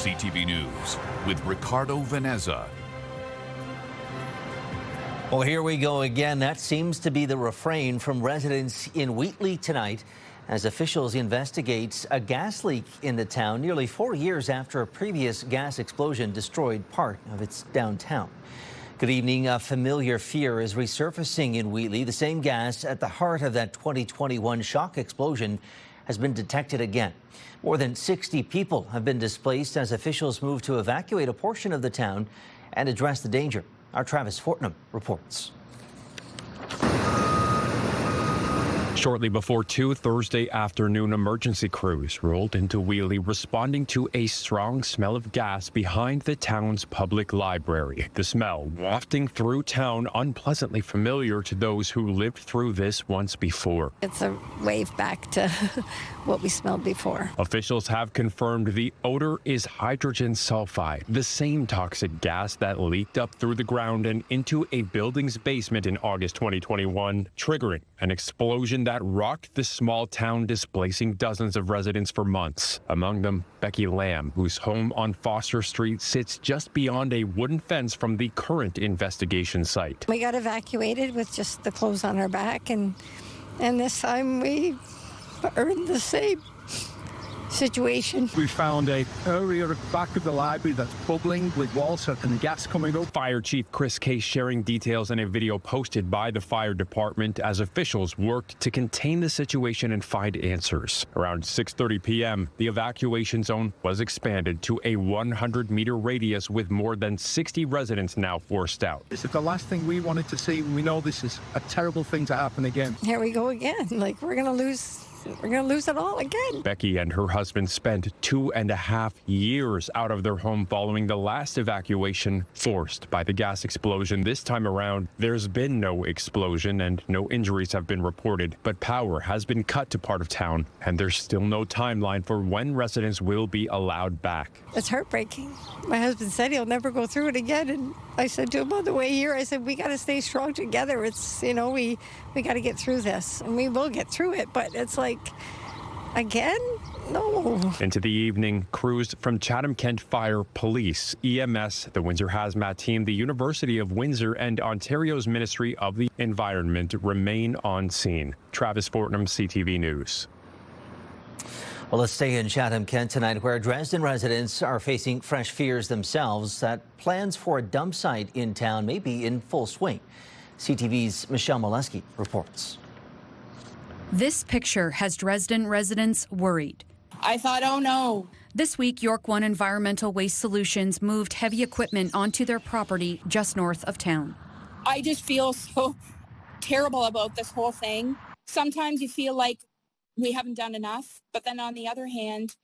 CTV News with Ricardo Veneza. Well, here we go again. That seems to be the refrain from residents in Wheatley tonight as officials investigate a gas leak in the town nearly 4 years after a previous gas explosion destroyed part of its downtown. Good evening. A familiar fear is resurfacing in Wheatley. The same gas at the heart of that 2021 shock explosion has been detected again. More than 60 people have been displaced as officials move to evacuate a portion of the town and address the danger. Our Travis Fortnum reports. Shortly before 2 Thursday afternoon, emergency crews rolled into Wheatley responding to a strong smell of gas behind the town's public library. The smell wafting through town, unpleasantly familiar to those who lived through this once before. It's a wave back to what we smelled before. Officials have confirmed the odor is hydrogen sulfide, the same toxic gas that leaked up through the ground and into a building's basement in August 2021, triggering an explosion that rocked the small town, displacing dozens of residents for months. Among them, Becky Lamb, whose home on Foster Street sits just beyond a wooden fence from the current investigation site. We got evacuated with just the clothes on our back, and this time we are in the same situation. We found a area at the back of the library that's bubbling with water and gas coming up. Fire Chief Chris Case sharing details in a video posted by the fire department as officials worked to contain the situation and find answers. Around 6:30 p.m., the evacuation zone was expanded to a 100-meter radius with more than 60 residents now forced out. This is the last thing we wanted to see. We know this is a terrible thing to happen again. Here we go again. Like, we're going to lose it all again. Becky and her husband spent 2.5 years out of their home following the last evacuation forced by the gas explosion. This time around, there's been no explosion and no injuries have been reported, but power has been cut to part of town, and there's still no timeline for when residents will be allowed back. It's heartbreaking. My husband said he'll never go through it again, and I said to him on the way here, I said, we got to stay strong together. It's, we got to get through this, and we will get through it, but it's like, again? No. Into the evening, crews from Chatham-Kent Fire, Police, EMS, the Windsor Hazmat Team, the University of Windsor, and Ontario's Ministry of the Environment remain on scene. Travis Fortnum, CTV News. Well, let's stay in Chatham-Kent tonight, where Dresden residents are facing fresh fears themselves that plans for a dump site in town may be in full swing. CTV's Michelle Molesky reports. This picture has Dresden residents worried. I thought, oh no. This week, York One Environmental Waste Solutions moved heavy equipment onto their property just north of town. I just feel so terrible about this whole thing. Sometimes you feel like we haven't done enough, but then on the other hand,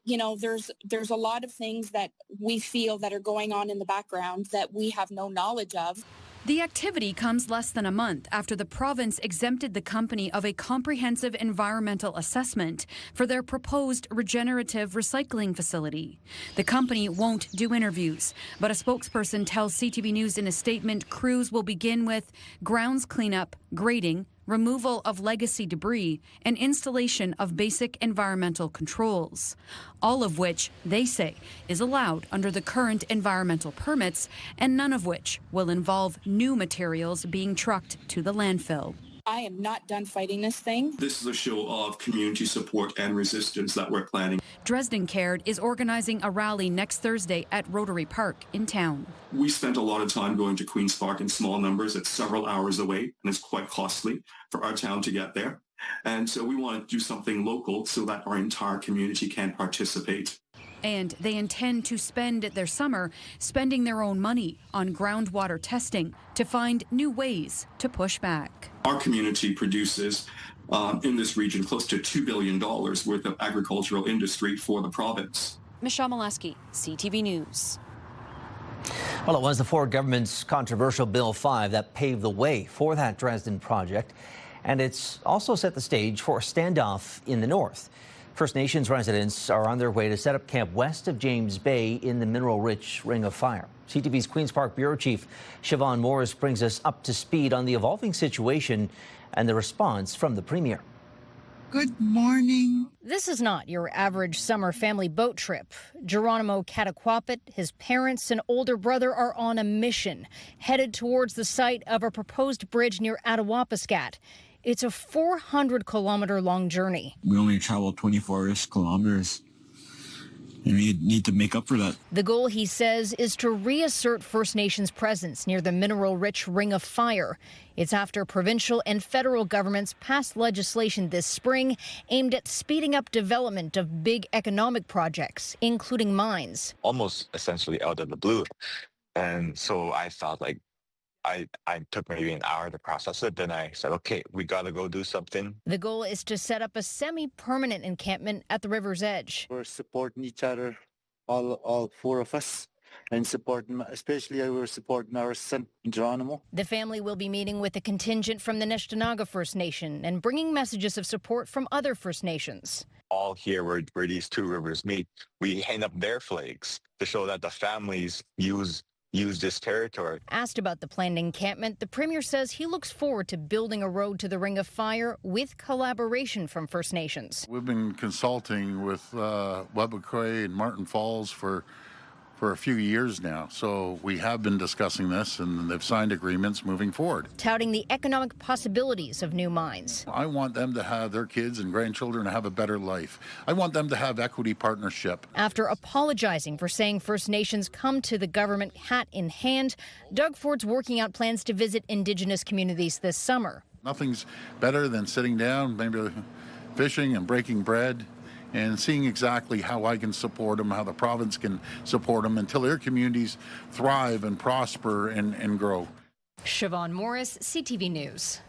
there's a lot of things that we feel that are going on in the background that we have no knowledge of. The activity comes less than a month after the province exempted the company of a comprehensive environmental assessment for their proposed regenerative recycling facility. The company won't do interviews, but a spokesperson tells CTV News in a statement crews will begin with grounds cleanup, grading, removal of legacy debris, and installation of basic environmental controls, all of which, they say, is allowed under the current environmental permits, and none of which will involve new materials being trucked to the landfill. I am not done fighting this thing. This is a show of community support and resistance that we're planning. Dresden Cared is organizing a rally next Thursday at Rotary Park in town. We spent a lot of time going to Queen's Park in small numbers. It's several hours away, and it's quite costly for our town to get there. And so we want to do something local so that our entire community can participate. And they intend to spend their summer spending their own money on groundwater testing to find new ways to push back. Our community produces in this region close to $2 billion worth of agricultural industry for the province. Michelle Molesky, CTV News. Well, it was the Ford government's controversial Bill 5 that paved the way for that Dresden project, and it's also set the stage for a standoff in the north. First Nations residents are on their way to set up camp west of James Bay in the mineral-rich Ring of Fire. CTV's Queen's Park Bureau Chief Siobhan Morris brings us up to speed on the evolving situation and the response from the Premier. Good morning. This is not your average summer family boat trip. Geronimo Cataquapit, his parents, and older brother are on a mission, headed towards the site of a proposed bridge near Attawapiskat. It's a 400-kilometer-long journey. We only travel 24-ish kilometers, and we need to make up for that. The goal, he says, is to reassert First Nations presence near the mineral-rich Ring of Fire. It's after provincial and federal governments passed legislation this spring aimed at speeding up development of big economic projects, including mines. Almost essentially out of the blue. And so I thought, like, I took maybe an hour to process it. Then I said, okay, we got to go do something. The goal is to set up a semi-permanent encampment at the river's edge. We're supporting each other, all four of us, and especially we're supporting our son, Geronimo. The family will be meeting with a contingent from the Nishtanaga First Nation and bringing messages of support from other First Nations. All here where these two rivers meet, we hang up their flags to show that the families use this territory. Asked about the planned encampment, the Premier says he looks forward to building a road to the Ring of Fire with collaboration from First Nations. We've been consulting with Wheatley and Martin Falls for a few years now, so we have been discussing this, and they've signed agreements moving forward. Touting the economic possibilities of new mines. I want them to have their kids and grandchildren have a better life. I want them to have equity partnership. After apologizing for saying First Nations come to the government hat in hand, Doug Ford's working out plans to visit Indigenous communities this summer. Nothing's better than sitting down, maybe fishing and breaking bread, and seeing exactly how I can support them, how the province can support them until their communities thrive and prosper and grow. Siobhan Morris, CTV News.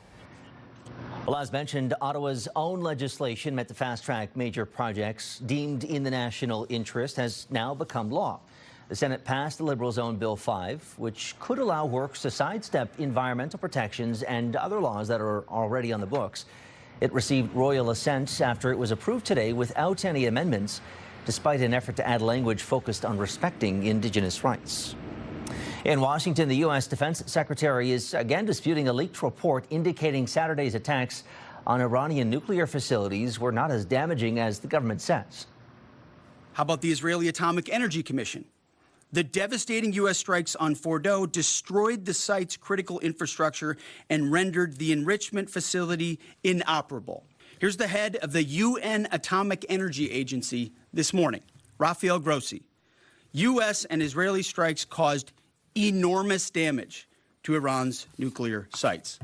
Well, as mentioned, Ottawa's own legislation meant to fast-track major projects deemed in the national interest has now become law. The Senate passed the Liberals' own Bill 5, which could allow works to sidestep environmental protections and other laws that are already on the books. It received royal assent after it was approved today without any amendments, despite an effort to add language focused on respecting Indigenous rights. In Washington, the U.S. Defense Secretary is again disputing a leaked report indicating Saturday's attacks on Iranian nuclear facilities were not as damaging as the government says. How about the Israeli Atomic Energy Commission? The devastating U.S. strikes on Fordo destroyed the site's critical infrastructure and rendered the enrichment facility inoperable. Here's the head of the UN Atomic Energy Agency this morning, Rafael Grossi. U.S. and Israeli strikes caused enormous damage to Iran's nuclear sites.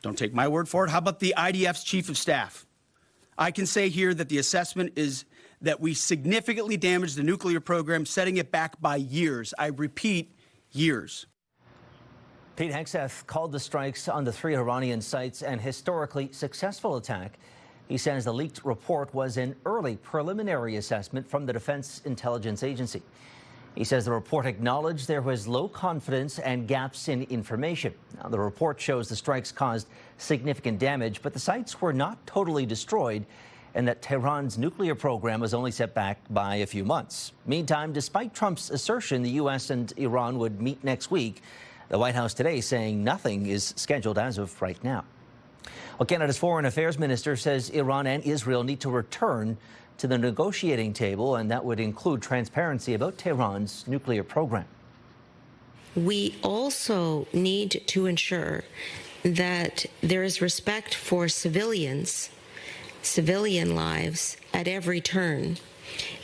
Don't take my word for it. How about the IDF's chief of staff? I can say here that the assessment is that we significantly damaged the nuclear program, setting it back by years. I repeat, years. Pete Hegseth called the strikes on the 3 Iranian sites an historically successful attack. He says the leaked report was an early preliminary assessment from the Defense Intelligence Agency. He says the report acknowledged there was low confidence and gaps in information. Now, the report shows the strikes caused significant damage, but the sites were not totally destroyed, and that Tehran's nuclear program was only set back by a few months. Meantime, despite Trump's assertion the U.S. and Iran would meet next week, the White House today saying nothing is scheduled as of right now. Well, Canada's Foreign Affairs Minister says Iran and Israel need to return to the negotiating table, and that would include transparency about Tehran's nuclear program. We also need to ensure that there is respect for civilian lives at every turn.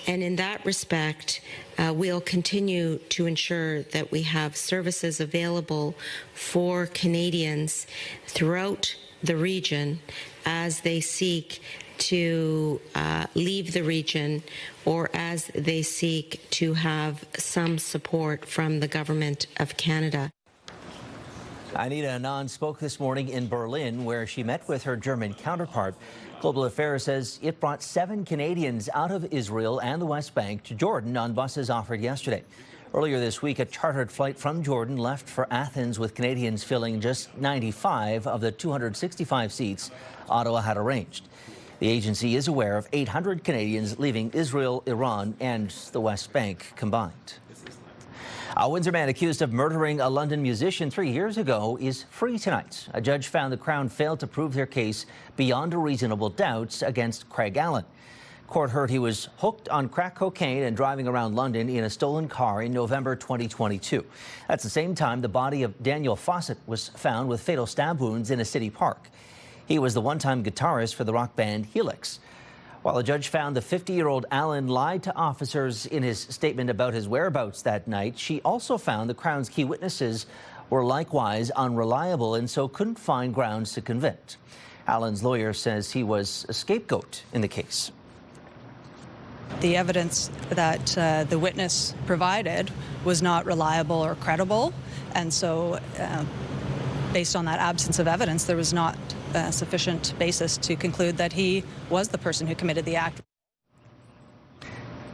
And in that respect, we'll continue to ensure that we have services available for Canadians throughout the region as they seek to leave the region or as they seek to have some support from the Government of Canada. Anita Anand spoke this morning in Berlin, where she met with her German counterpart. Global Affairs says it brought 7 Canadians out of Israel and the West Bank to Jordan on buses offered yesterday. Earlier this week, a chartered flight from Jordan left for Athens with Canadians filling just 95 of the 265 seats Ottawa had arranged. The agency is aware of 800 Canadians leaving Israel, Iran, and the West Bank combined. A Windsor man accused of murdering a London musician 3 years ago is free tonight. A judge found the Crown failed to prove their case beyond a reasonable doubt against Craig Allen. Court heard he was hooked on crack cocaine and driving around London in a stolen car in November 2022. That's the same time the body of Daniel Fawcett was found with fatal stab wounds in a city park. He was the one-time guitarist for the rock band Helix. While the judge found the 50-year-old Allen lied to officers in his statement about his whereabouts that night, she also found the Crown's key witnesses were likewise unreliable and so couldn't find grounds to convict. Allen's lawyer says he was a scapegoat in the case. The evidence that the witness provided was not reliable or credible, and so based on that absence of evidence, there was not sufficient basis to conclude that he was the person who committed the act.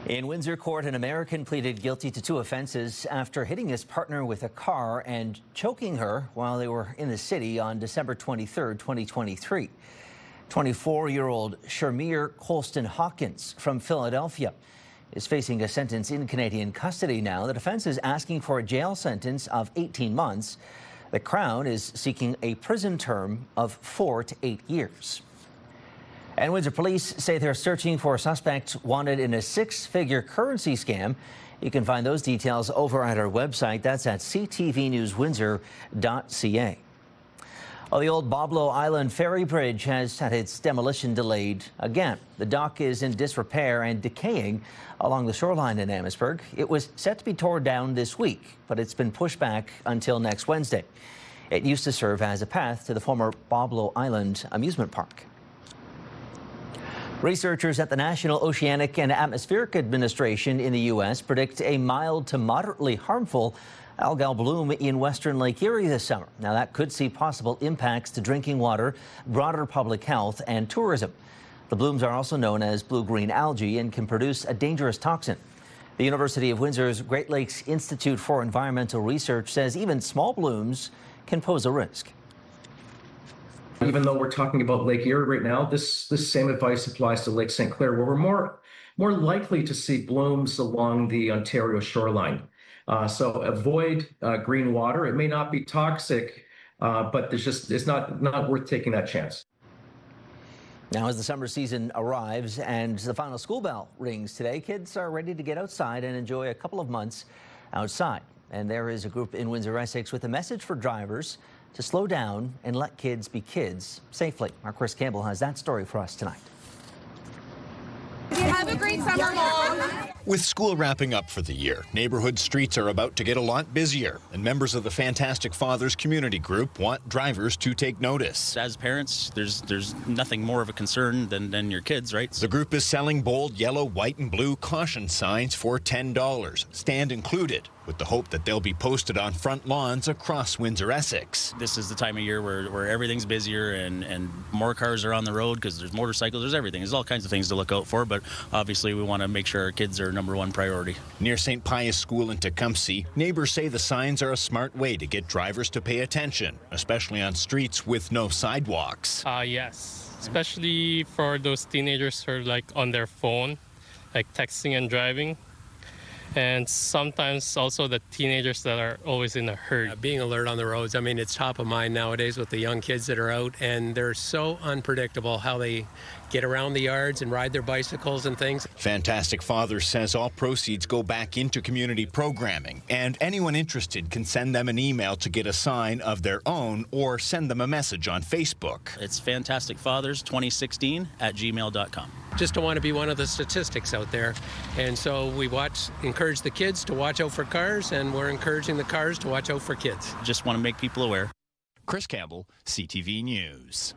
In Windsor Court, an American pleaded guilty to 2 offenses after hitting his partner with a car and choking her while they were in the city on December 23, 2023. 24-year-old Shermere Colston Hawkins from Philadelphia is facing a sentence in Canadian custody now. The defense is asking for a jail sentence of 18 months. The Crown is seeking a prison term of 4 to 8 years. And Windsor police say they're searching for a suspect wanted in a 6-figure currency scam. You can find those details over at our website. That's at ctvnewswindsor.ca. Well, the old Boblo Island ferry bridge has had its demolition delayed again. The dock is in disrepair and decaying along the shoreline in Amherstburg. It was set to be torn down this week, but it's been pushed back until next Wednesday. It used to serve as a path to the former Boblo Island amusement park. Researchers at the National Oceanic and Atmospheric Administration in the U.S. predict a mild to moderately harmful algal bloom in western Lake Erie this summer. Now, that could see possible impacts to drinking water, broader public health, and tourism. The blooms are also known as blue-green algae and can produce a dangerous toxin. The University of Windsor's Great Lakes Institute for Environmental Research says even small blooms can pose a risk. Even though we're talking about Lake Erie right now, this same advice applies to Lake St. Clair, where we're more likely to see blooms along the Ontario shoreline. So avoid green water. It may not be toxic, but it's not worth taking that chance. Now, as the summer season arrives and the final school bell rings today, kids are ready to get outside and enjoy a couple of months outside. And there is a group in Windsor, Essex with a message for drivers to slow down and let kids be kids safely. Our Chris Campbell has that story for us tonight. Have a great summer, Mom. With school wrapping up for the year, neighborhood streets are about to get a lot busier, and members of the Fantastic Fathers community group want drivers to take notice. As parents, there's nothing more of a concern than your kids, right? The group is selling bold yellow, white, and blue caution signs for $10, stand included, with the hope that they'll be posted on front lawns across Windsor, Essex. This is the time of year where everything's busier and more cars are on the road because there's motorcycles, there's everything. There's all kinds of things to look out for, but obviously we want to make sure our kids are number one priority. Near St. Pius School in Tecumseh, neighbors say the signs are a smart way to get drivers to pay attention, especially on streets with no sidewalks. Yes, especially for those teenagers who are like on their phone, like texting and driving. And sometimes also the teenagers that are always in a hurry. Being alert on the roads, I mean, it's top of mind nowadays with the young kids that are out, and they're so unpredictable how they get around the yards and ride their bicycles and things. Fantastic Fathers says all proceeds go back into community programming, and anyone interested can send them an email to get a sign of their own or send them a message on Facebook. It's fantasticfathers2016@gmail.com. Just don't want to be one of the statistics out there, and so we encourage the kids to watch out for cars, and we're encouraging the cars to watch out for kids. Just want to make people aware. Chris Campbell, CTV News.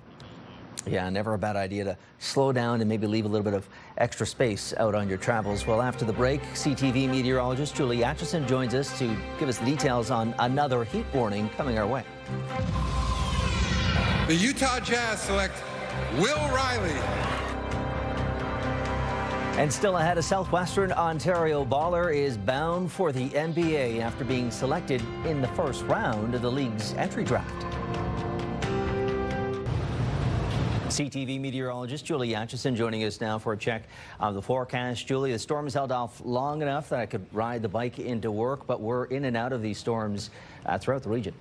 Yeah, never a bad idea to slow down and maybe leave a little bit of extra space out on your travels. Well, after the break, CTV meteorologist Julie Atchison joins us to give us the details on another heat warning coming our way. The Utah Jazz select Will Riley. And still ahead, a Southwestern Ontario baller is bound for the NBA after being selected in the first round of the league's entry draft. CTV meteorologist Julie Atchison joining us now for a check of the forecast. Julie, the storm has held off long enough that I could ride the bike into work, but we're in and out of these storms throughout the region.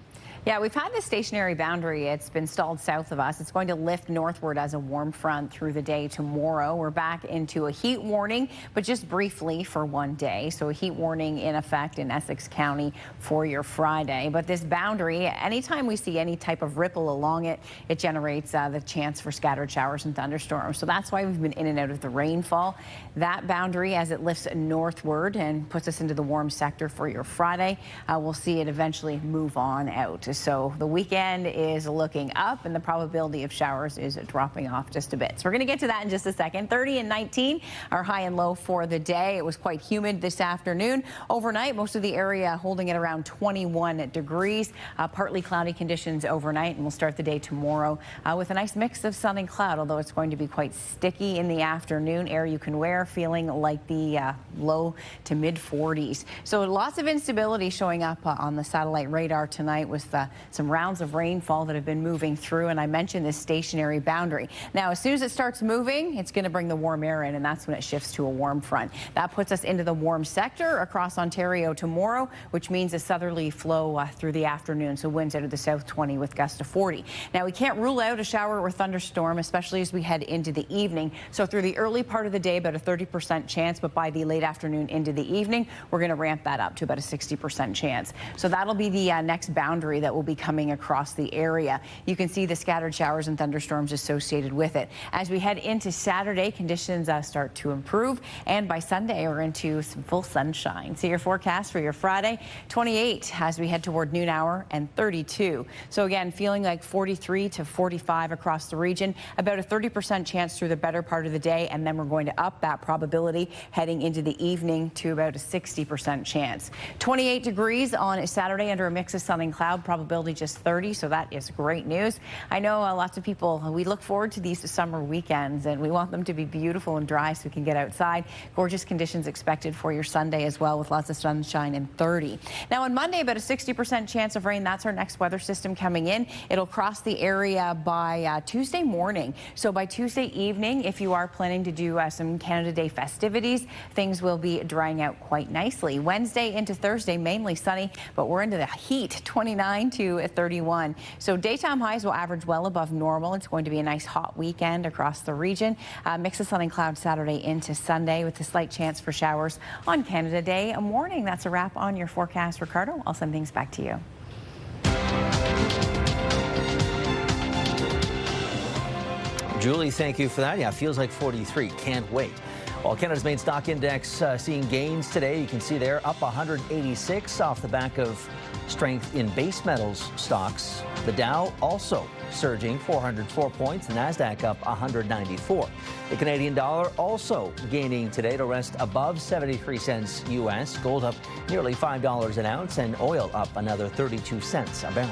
Yeah, we've had this stationary boundary. It's been stalled south of us. It's going to lift northward as a warm front through the day tomorrow. We're back into a heat warning, but just briefly for one day. So a heat warning in effect in Essex County for your Friday. But this boundary, anytime we see any type of ripple along it, it generates the chance for scattered showers and thunderstorms. So that's why we've been in and out of the rainfall. That boundary, as it lifts northward and puts us into the warm sector for your Friday, we'll see it eventually move on out. So the weekend is looking up and the probability of showers is dropping off just a bit. So we're going to get to that in just a second. 30 and 19 are high and low for the day. It was quite humid this afternoon. Overnight, most of the area holding it around 21 degrees. Partly cloudy conditions overnight, and we'll start the day tomorrow with a nice mix of sun and cloud, although it's going to be quite sticky in the afternoon. Air you can wear, feeling like the low to mid 40s. So lots of instability showing up on the satellite radar tonight with some rounds of rainfall that have been moving through, and I mentioned this stationary boundary. Now, as soon as it starts moving, it's going to bring the warm air in, and that's when it shifts to a warm front. That puts us into the warm sector across Ontario tomorrow, which means a southerly flow through the afternoon, so winds out of the south 20 with gusts to 40. Now, we can't rule out a shower or thunderstorm, especially as we head into the evening. So through the early part of the day, about a 30% chance, but by the late afternoon into the evening, we're going to ramp that up to about a 60% chance. So that'll be the next boundary that will be coming across the area. You can see the scattered showers and thunderstorms associated with it. As we head into Saturday, conditions start to improve, and by Sunday we're into some full sunshine. See your forecast for your Friday: 28 as we head toward noon hour and 32. So again, feeling like 43 to 45 across the region, about a 30% chance through the better part of the day, and then we're going to up that probability heading into the evening to about a 60% chance. 28 degrees on Saturday under a mix of sun and cloud, probability just 30, so that is great news. I know lots of people, we look forward to these summer weekends, and we want them to be beautiful and dry so we can get outside. Gorgeous conditions expected for your Sunday as well, with lots of sunshine and 30. Now on Monday, about a 60% chance of rain. That's our next weather system coming in. It'll cross the area by Tuesday morning. So by Tuesday evening, if you are planning to do some Canada Day festivities, things will be drying out quite nicely. Wednesday into Thursday, mainly sunny, but we're into the heat, 29 to 31. So daytime highs will average well above normal. It's going to be a nice hot weekend across the region. Mix of sun and cloud Saturday into Sunday with a slight chance for showers on Canada Day morning. That's a wrap on your forecast. Ricardo, I'll send things back to you. Julie, thank you for that. Yeah, feels like 43. Can't wait. Well, Canada's main stock index seeing gains today. You can see there up 186 off the back of strength in base metals stocks. The Dow also surging 404 points. The Nasdaq up 194. The Canadian dollar also gaining today to rest above 73 cents U.S. Gold up nearly $5 an ounce, and oil up another 32 cents a barrel.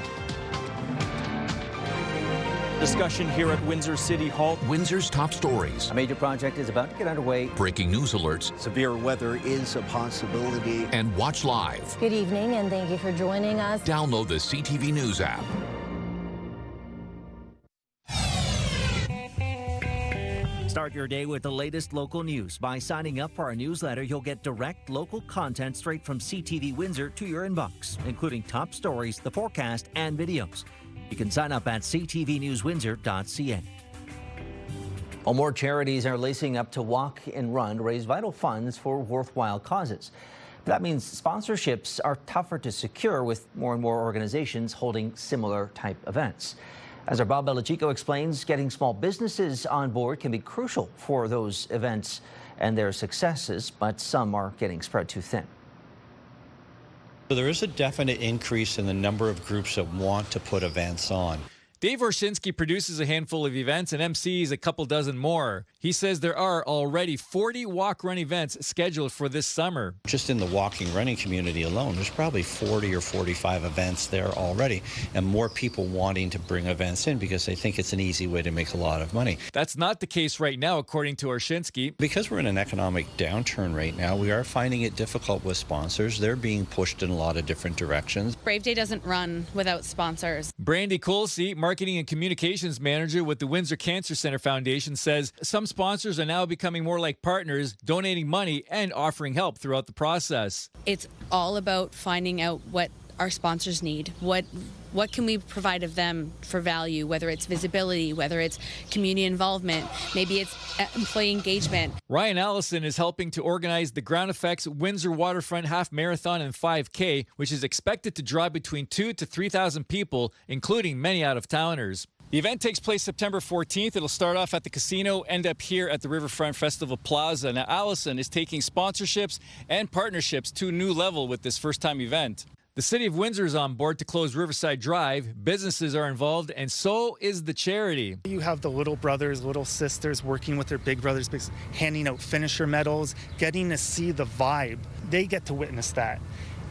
Discussion here at Windsor City Hall. Windsor's top stories. A major project is about to get underway. Breaking news alerts. Severe weather is a possibility. And watch live. Good evening, and thank you for joining us. Download the CTV News app. Start your day with the latest local news. By signing up for our newsletter, you'll get direct local content straight from CTV Windsor to your inbox, including top stories, the forecast, and videos. You can sign up at ctvnewswindsor.ca. Well, more charities are lacing up to walk and run to raise vital funds for worthwhile causes. That means sponsorships are tougher to secure, with more and more organizations holding similar type events. As our Bob Belichico explains, getting small businesses on board can be crucial for those events and their successes, but some are getting spread too thin. So there is a definite increase in the number of groups that want to put events on. Dave Orshinsky produces a handful of events and MCs a couple dozen more. He says there are already 40 walk-run events scheduled for this summer. Just in the walking running community alone, there's probably 40 or 45 events there already, and more people wanting to bring events in because they think it's an easy way to make a lot of money. That's not the case right now, according to Orshinsky. Because we're in an economic downturn right now, we are finding it difficult with sponsors. They're being pushed in a lot of different directions. Brave Day doesn't run without sponsors. Brandy Colsey, Marketing and Communications Manager with the Windsor Cancer Center Foundation, says some sponsors are now becoming more like partners, donating money and offering help throughout the process. It's all about finding out what our sponsors need. What can we provide of them for value, whether it's visibility, whether it's community involvement, maybe it's employee engagement. Ryan Allison is helping to organize the Ground Effects Windsor Waterfront Half Marathon and 5K, which is expected to draw between 2,000 to 3,000 people, including many out-of-towners. The event takes place September 14th. It'll start off at the casino, end up here at the Riverfront Festival Plaza. Now, Allison is taking sponsorships and partnerships to a new level with this first-time event. The City of Windsor is on board to close Riverside Drive. Businesses are involved, and so is the charity. You have the little brothers, little sisters working with their big brothers, handing out finisher medals, getting to see the vibe. They get to witness that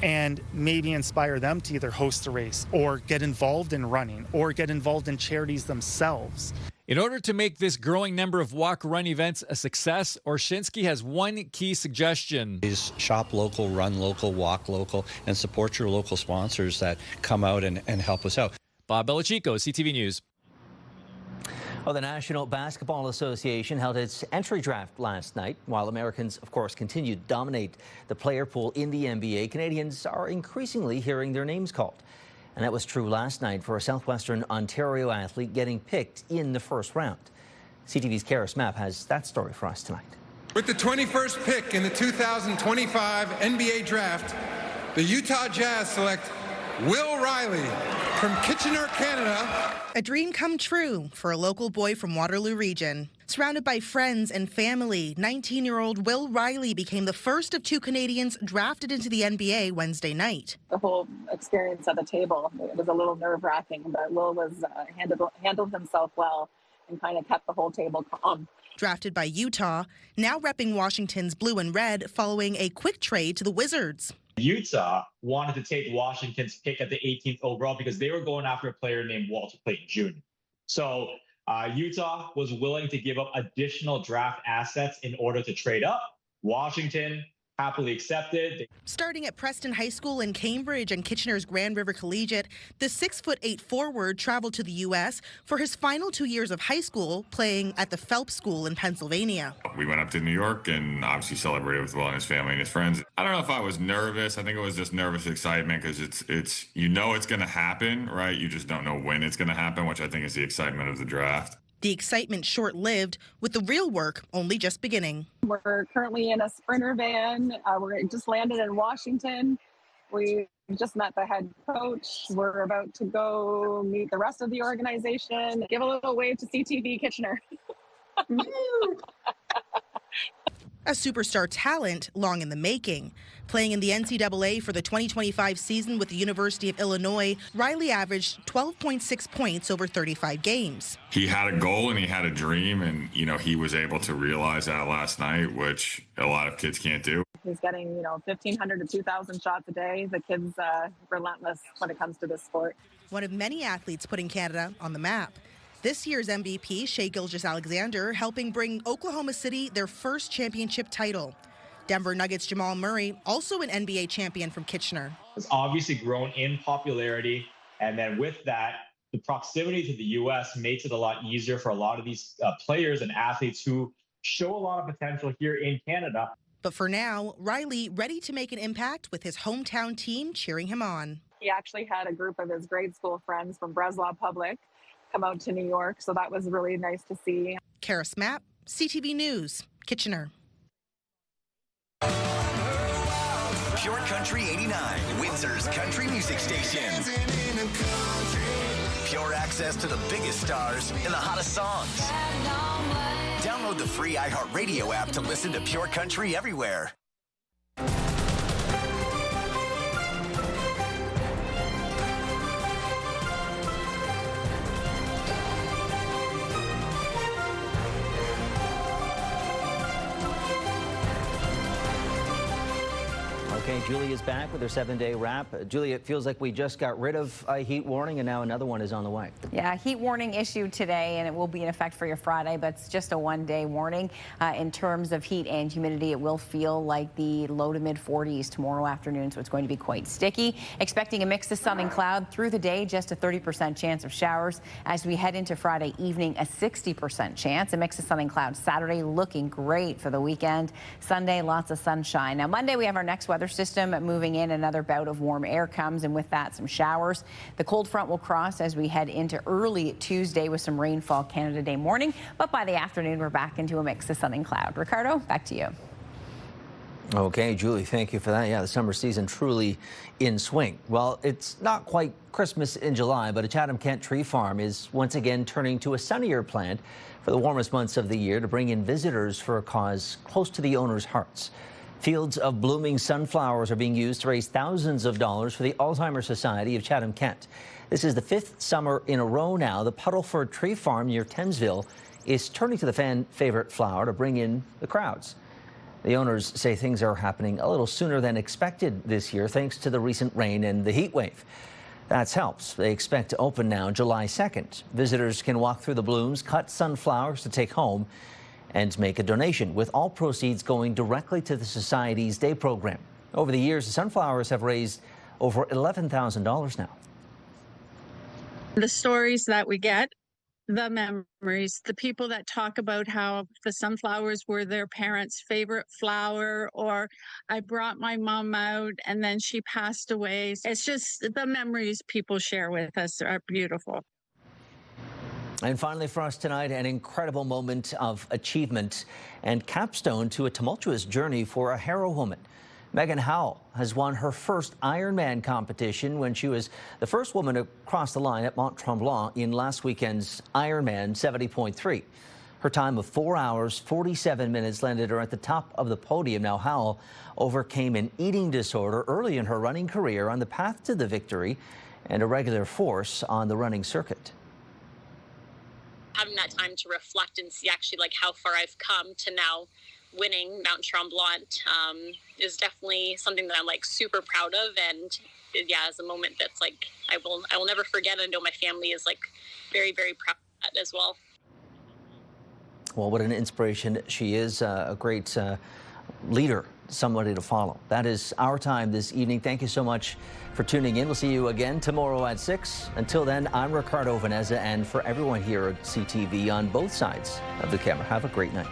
and maybe inspire them to either host a race or get involved in running or get involved in charities themselves. In order to make this growing number of walk-run events a success, Orshinsky has one key suggestion. Is shop local, run local, walk local, and support your local sponsors that come out and help us out. Bob Belichico, CTV News. Well, the National Basketball Association held its entry draft last night. While Americans, of course, continue to dominate the player pool in the NBA, Canadians are increasingly hearing their names called. And that was true last night for a Southwestern Ontario athlete getting picked in the first round. CTV's Karis Mapp has that story for us tonight. With the 21st pick in the 2025 NBA Draft, the Utah Jazz select Will Riley from Kitchener, Canada. A dream come true for a local boy from Waterloo Region. Surrounded by friends and family, 19-year-old Will Riley became the first of two Canadians drafted into the NBA Wednesday night. The whole experience at the table, it was a little nerve-wracking, but Will was handled himself well and kind of kept the whole table calm. Drafted by Utah, now repping Washington's blue and red following a quick trade to the Wizards. Utah wanted to take Washington's pick at the 18th overall because they were going after a player named Walter Clayton Jr. So Utah was willing to give up additional draft assets in order to trade up. Washington happily accepted. Starting at Preston High School in Cambridge and Kitchener's Grand River Collegiate, the 6'8" forward traveled to the U.S. for his final 2 years of high school, playing at the Phelps School in Pennsylvania. We went up to New York and obviously celebrated with Will and his family and his friends. I don't know if I was nervous. I think it was just nervous excitement because it's you know it's going to happen, right? You just don't know when it's going to happen, which I think is the excitement of the draft. The excitement short-lived, with the real work only just beginning. We're currently in a Sprinter van. We're just landed in Washington. We just met the head coach. We're about to go meet the rest of the organization. Give a little wave to CTV Kitchener. A superstar talent long in the making. Playing in the NCAA for the 2025 season with the University of Illinois, Riley averaged 12.6 points over 35 games. He had a goal and he had a dream, and he was able to realize that last night, which a lot of kids can't do. He's getting 1,500 to 2,000 shots a day. The kid's relentless when it comes to this sport. One of many athletes putting Canada on the map. This year's MVP, Shai Gilgeous-Alexander, helping bring Oklahoma City their first championship title. Denver Nuggets' Jamal Murray, also an NBA champion from Kitchener. It's obviously grown in popularity, and then with that, the proximity to the U.S. makes it a lot easier for a lot of these players and athletes who show a lot of potential here in Canada. But for now, Riley ready to make an impact with his hometown team cheering him on. He actually had a group of his grade school friends from Breslau Public come out to New York, so that was really nice to see. Karis Mapp, CTV News, Kitchener. Pure Country 89, Windsor's country music station. Pure access to the biggest stars and the hottest songs. Download the free iHeartRadio app to listen to Pure Country everywhere. Okay, Okay, Julie is back with her 7-day wrap. Julie, it feels like we just got rid of a heat warning and now another one is on the way. Yeah, heat warning issued today, and it will be in effect for your Friday, but it's just a one-day warning. In terms of heat and humidity, it will feel like the low to mid 40s tomorrow afternoon, so it's going to be quite sticky. Expecting a mix of sun and cloud through the day, just a 30% chance of showers. As we head into Friday evening, a 60% chance. A mix of sun and cloud Saturday, looking great for the weekend. Sunday, lots of sunshine. Now, Monday, we have our next weather system moving in. Another bout of warm air comes, and with that, some showers. The cold front will cross as we head into early Tuesday with some rainfall Canada Day morning, but by the afternoon, we're back into a mix of sun and cloud. Ricardo, back to you. Okay, Julie, thank you for that. Yeah, the summer season truly in swing. Well, it's not quite Christmas in July, but a Chatham-Kent tree farm is once again turning to a sunnier plant for the warmest months of the year to bring in visitors for a cause close to the owners' hearts. Fields of blooming sunflowers are being used to raise thousands of dollars for the Alzheimer's Society of Chatham-Kent. This is the 5th summer in a row now. The Puddleford Tree Farm near Thamesville is turning to the fan favorite flower to bring in the crowds. The owners say things are happening a little sooner than expected this year thanks to the recent rain and the heat wave. That's helps. They expect to open now July 2nd. Visitors can walk through the blooms, cut sunflowers to take home, and make a donation, with all proceeds going directly to the Society's day program. Over the years, the sunflowers have raised over $11,000 now. The stories that we get, the memories, the people that talk about how the sunflowers were their parents' favorite flower, or I brought my mom out and then she passed away. It's just the memories people share with us are beautiful. And finally for us tonight, an incredible moment of achievement and capstone to a tumultuous journey for a Harrow woman. Megan Howell has won her first Ironman competition when she was the first woman to cross the line at Mont Tremblant in last weekend's Ironman 70.3. Her time of 4 hours, 47 minutes landed her at the top of the podium. Now, Howell overcame an eating disorder early in her running career on the path to the victory and a regular force on the running circuit. Having that time to reflect and see actually like how far I've come to now winning Mount Tremblant is definitely something that I'm like super proud of, and yeah, it's a moment that's like I will never forget. I know my family is like very, very proud of that as well. Well, what an inspiration she is, a great leader, somebody to follow. That is our time this evening. Thank you so much for tuning in. We'll see you again tomorrow at 6. Until then, I'm Ricardo Veneza, and for everyone here at CTV on both sides of the camera, have a great night.